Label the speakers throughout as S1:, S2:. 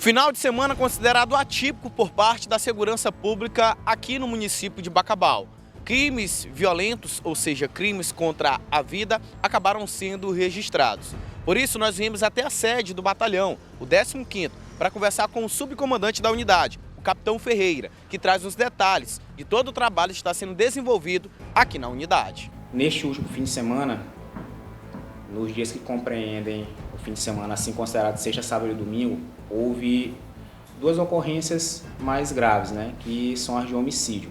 S1: Final de semana considerado atípico por parte da segurança pública aqui no município de Bacabal. Crimes violentos, ou seja, crimes contra a vida, acabaram sendo registrados. Por isso, nós viemos até a sede do batalhão, o 15º, para conversar com o subcomandante da unidade, o capitão Ferreira, que traz os detalhes de todo o trabalho que está sendo desenvolvido aqui na unidade.
S2: Neste último fim de semana, nos dias que compreendem o fim de semana, assim considerado sexta, sábado e domingo, houve duas ocorrências mais graves, que são as de homicídio.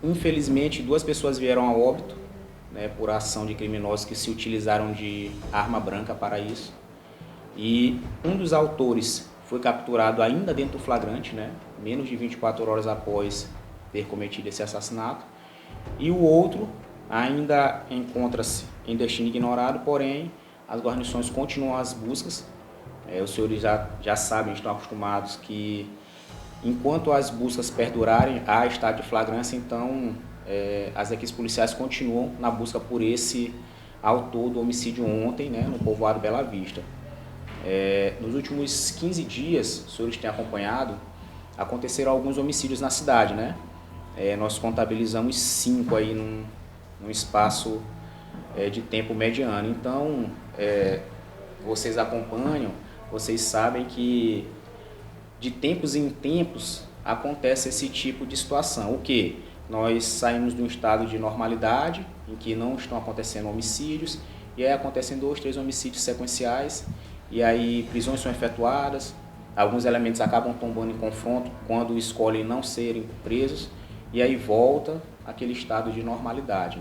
S2: Infelizmente, duas pessoas vieram a óbito, por ação de criminosos que se utilizaram de arma branca para isso. E um dos autores foi capturado ainda dentro do flagrante, menos de 24 horas após ter cometido esse assassinato. E o outro ainda encontra-se em destino ignorado, porém as guarnições continuam as buscas. Os senhores já sabem, estão acostumados que enquanto as buscas perdurarem, há estado de flagrância, então as equipes policiais continuam na busca por esse autor do homicídio ontem, no povoado Bela Vista. Nos últimos 15 dias, os senhores têm acompanhado, aconteceram alguns homicídios na cidade, nós contabilizamos 5 aí num espaço de tempo mediano. Então, vocês acompanham, vocês sabem que de tempos em tempos acontece esse tipo de situação. O que? Nós saímos de um estado de normalidade, em que não estão acontecendo homicídios, e aí acontecem 2, 3 homicídios sequenciais, e aí prisões são efetuadas, alguns elementos acabam tombando em confronto quando escolhem não serem presos, e aí volta aquele estado de normalidade,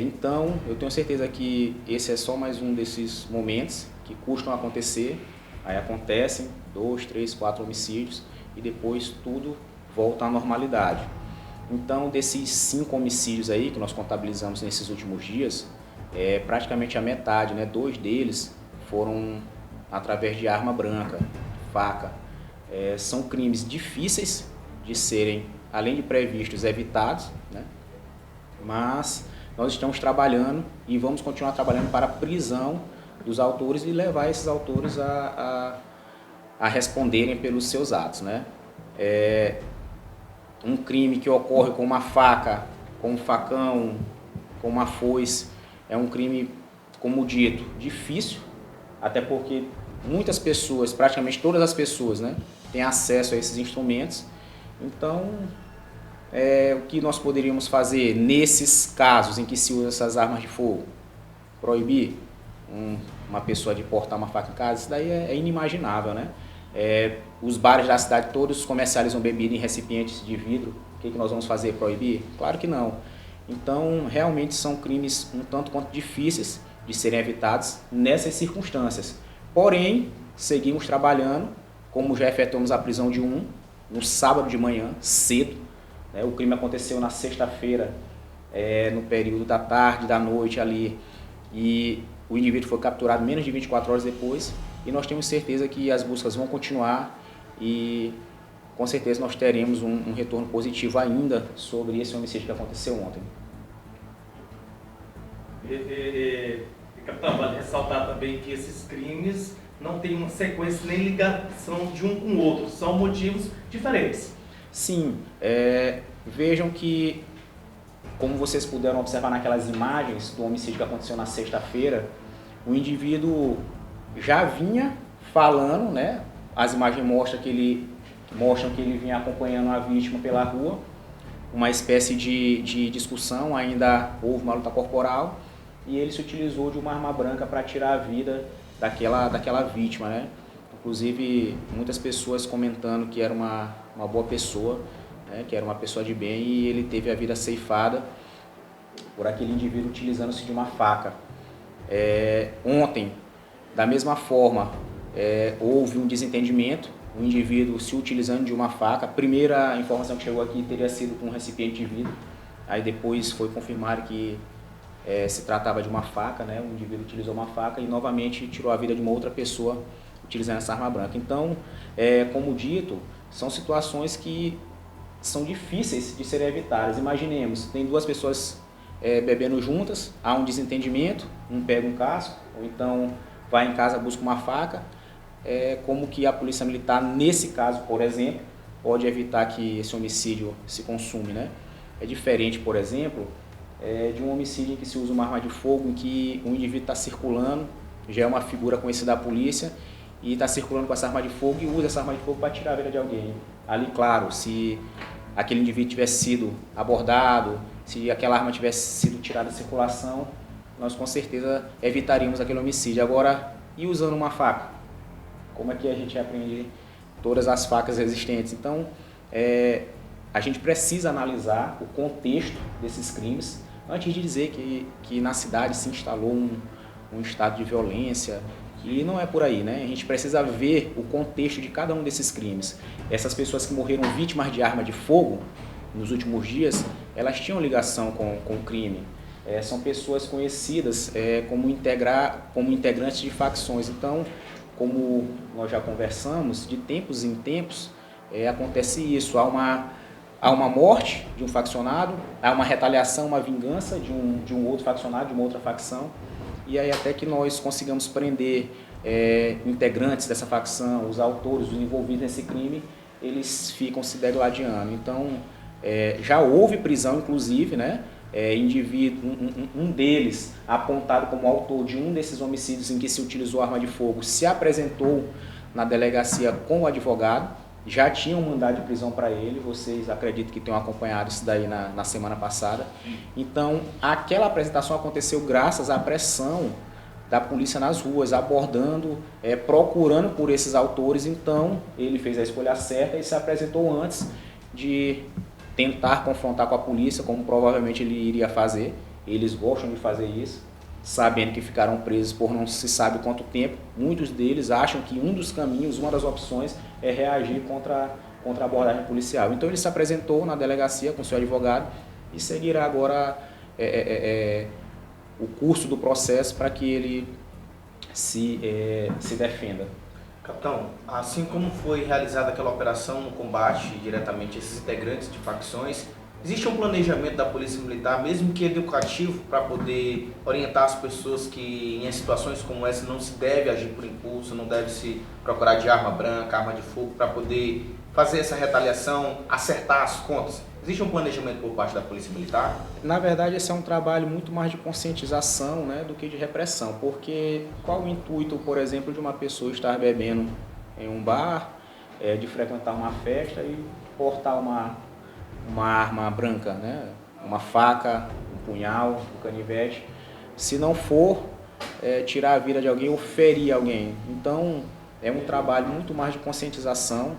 S2: Então, eu tenho certeza que esse é só mais um desses momentos que custam acontecer. Aí acontecem 2, 3, 4 homicídios e depois tudo volta à normalidade. Então, desses 5 homicídios aí que nós contabilizamos nesses últimos dias, praticamente a metade, 2 deles foram através de arma branca, faca. São crimes difíceis de serem, além de previstos, evitados, mas nós estamos trabalhando e vamos continuar trabalhando para a prisão dos autores e levar esses autores a responderem pelos seus atos, Um crime que ocorre com uma faca, com um facão, com uma foice, é um crime, como dito, difícil, até porque muitas pessoas, praticamente todas as pessoas, têm acesso a esses instrumentos. Então, o que nós poderíamos fazer nesses casos em que se usa essas armas de fogo? Proibir uma pessoa de portar uma faca em casa? Isso daí é inimaginável, Os bares da cidade todos comercializam bebida em recipientes de vidro. O que nós vamos fazer? Proibir? Claro que não. Então, realmente são crimes um tanto quanto difíceis de serem evitados nessas circunstâncias. Porém, seguimos trabalhando, como já efetuamos a prisão de um no sábado de manhã, cedo. O crime aconteceu na sexta-feira, no período da tarde, da noite ali, e o indivíduo foi capturado menos de 24 horas depois, e nós temos certeza que as buscas vão continuar e com certeza nós teremos um retorno positivo ainda sobre esse homicídio que aconteceu ontem.
S3: Capitão, vale ressaltar também que esses crimes não têm uma sequência nem ligação de um com o outro, são motivos diferentes.
S2: Sim, vejam que, como vocês puderam observar naquelas imagens do homicídio que aconteceu na sexta-feira, o indivíduo já vinha falando, as imagens mostram que ele vinha acompanhando a vítima pela rua, uma espécie de discussão, ainda houve uma luta corporal, e ele se utilizou de uma arma branca para tirar a vida daquela vítima, Inclusive, muitas pessoas comentando que era uma boa pessoa, que era uma pessoa de bem, e ele teve a vida ceifada por aquele indivíduo utilizando-se de uma faca. Ontem, da mesma forma, houve um desentendimento, um indivíduo se utilizando de uma faca. A primeira informação que chegou aqui teria sido com um recipiente de vidro, aí depois foi confirmado que se tratava de uma faca, o indivíduo utilizou uma faca e novamente tirou a vida de uma outra pessoa utilizando essa arma branca. Então, como dito, são situações que são difíceis de serem evitadas. Imaginemos, tem 2 pessoas bebendo juntas, há um desentendimento, um pega um casco, ou então vai em casa, busca uma faca, como que a polícia militar, nesse caso, por exemplo, pode evitar que esse homicídio se consume, né? É diferente, por exemplo, de um homicídio em que se usa uma arma de fogo, em que um indivíduo está circulando, já é uma figura conhecida da polícia, e está circulando com essa arma de fogo e usa essa arma de fogo para tirar a vida de alguém. Ali, claro, se aquele indivíduo tivesse sido abordado, se aquela arma tivesse sido tirada da circulação, nós com certeza evitaríamos aquele homicídio. Agora, e usando uma faca? Como é que a gente aprende todas as facas existentes? Então, a gente precisa analisar o contexto desses crimes antes de dizer que na cidade se instalou um estado de violência. E não é por aí, né? A gente precisa ver o contexto de cada um desses crimes. Essas pessoas que morreram vítimas de arma de fogo nos últimos dias, elas tinham ligação com o crime. São pessoas conhecidas como integrantes de facções. Então, como nós já conversamos, de tempos em tempos acontece isso. Há uma morte de um faccionado, há uma retaliação, uma vingança de um outro faccionado, de uma outra facção. E aí até que nós consigamos prender integrantes dessa facção, os autores, os envolvidos nesse crime, eles ficam se degladiando. Então, já houve prisão, inclusive, né? Um deles, apontado como autor de um desses homicídios em que se utilizou arma de fogo, se apresentou na delegacia com o advogado, já tinha um mandado de prisão para ele, vocês acreditam que tenham acompanhado isso daí na semana passada. Então, aquela apresentação aconteceu graças à pressão da polícia nas ruas, abordando, procurando por esses autores. Então, ele fez a escolha certa e se apresentou antes de tentar confrontar com a polícia, como provavelmente ele iria fazer. Eles gostam de fazer isso, sabendo que ficaram presos por não se sabe quanto tempo. Muitos deles acham que um dos caminhos, uma das opções, é reagir contra a abordagem policial. Então ele se apresentou na delegacia com seu advogado e seguirá agora o curso do processo para que ele se defenda.
S1: Capitão, assim como foi realizada aquela operação no combate diretamente a esses integrantes de facções, existe um planejamento da Polícia Militar, mesmo que educativo, para poder orientar as pessoas que em situações como essa não se deve agir por impulso, não deve se procurar de arma branca, arma de fogo, para poder fazer essa retaliação, acertar as contas? Existe um planejamento por parte da Polícia Militar?
S2: Na verdade, esse é um trabalho muito mais de conscientização, né, do que de repressão, porque qual o intuito, por exemplo, de uma pessoa estar bebendo em um bar, de frequentar uma festa e portar uma arma branca, né? Uma faca, um punhal, um canivete, se não for tirar a vida de alguém ou ferir alguém. Então, é um trabalho muito mais de conscientização.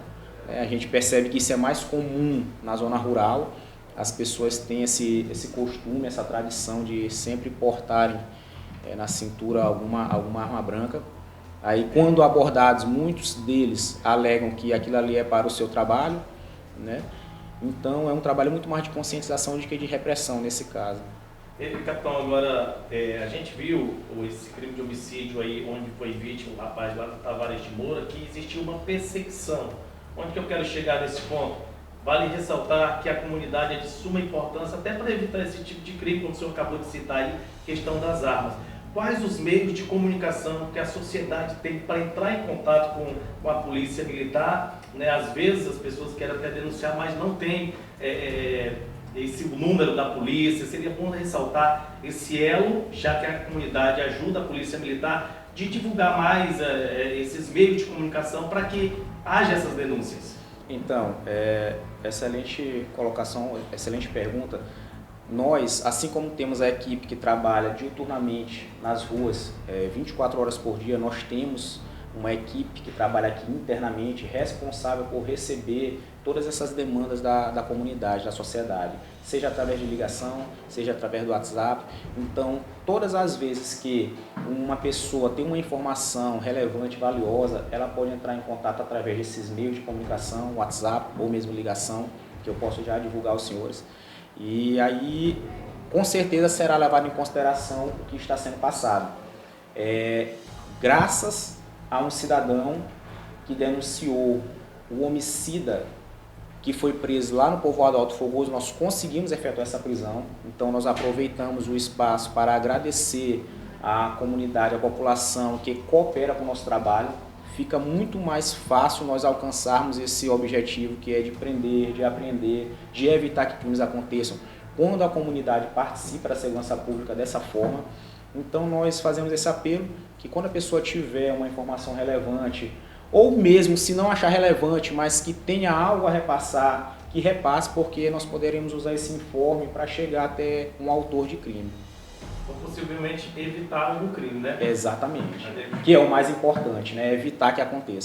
S2: A gente percebe que isso é mais comum na zona rural. As pessoas têm esse costume, essa tradição de sempre portarem na cintura alguma arma branca. Aí, quando abordados, muitos deles alegam que aquilo ali é para o seu trabalho, né? Então, é um trabalho muito mais de conscientização do que de repressão nesse caso.
S3: Capitão, agora, a gente viu esse crime de homicídio aí, onde foi vítima o rapaz lá do Tavares de Moura, que existiu uma perseguição. Onde que eu quero chegar nesse ponto? Vale ressaltar que a comunidade é de suma importância, até para evitar esse tipo de crime, como o senhor acabou de citar aí, questão das armas. Quais os meios de comunicação que a sociedade tem para entrar em contato com a polícia militar? Né? Às vezes as pessoas querem até denunciar, mas não tem esse número da polícia. Seria bom ressaltar esse elo, já que a comunidade ajuda a polícia militar, de divulgar mais esses meios de comunicação para que haja essas denúncias.
S2: Então, excelente colocação, excelente pergunta. Nós, assim como temos a equipe que trabalha diuturnamente nas ruas, 24 horas por dia, nós temos uma equipe que trabalha aqui internamente, responsável por receber todas essas demandas da comunidade, da sociedade, seja através de ligação, seja através do WhatsApp. Então, todas as vezes que uma pessoa tem uma informação relevante, valiosa, ela pode entrar em contato através desses meios de comunicação, WhatsApp ou mesmo ligação, que eu posso já divulgar aos senhores. E aí, com certeza, será levado em consideração o que está sendo passado. Graças a um cidadão que denunciou o homicida que foi preso lá no povoado Alto Fogoso, nós conseguimos efetuar essa prisão. Então, nós aproveitamos o espaço para agradecer a comunidade, a população que coopera com o nosso trabalho, fica muito mais fácil nós alcançarmos esse objetivo que é de prender, de apreender, de evitar que crimes aconteçam. Quando a comunidade participa da segurança pública dessa forma, então nós fazemos esse apelo que quando a pessoa tiver uma informação relevante, ou mesmo se não achar relevante, mas que tenha algo a repassar, que repasse, porque nós poderemos usar esse informe para chegar até um autor de crime.
S3: Ou possivelmente evitar o crime, né?
S2: Exatamente. Que é o mais importante, né? Evitar que aconteça.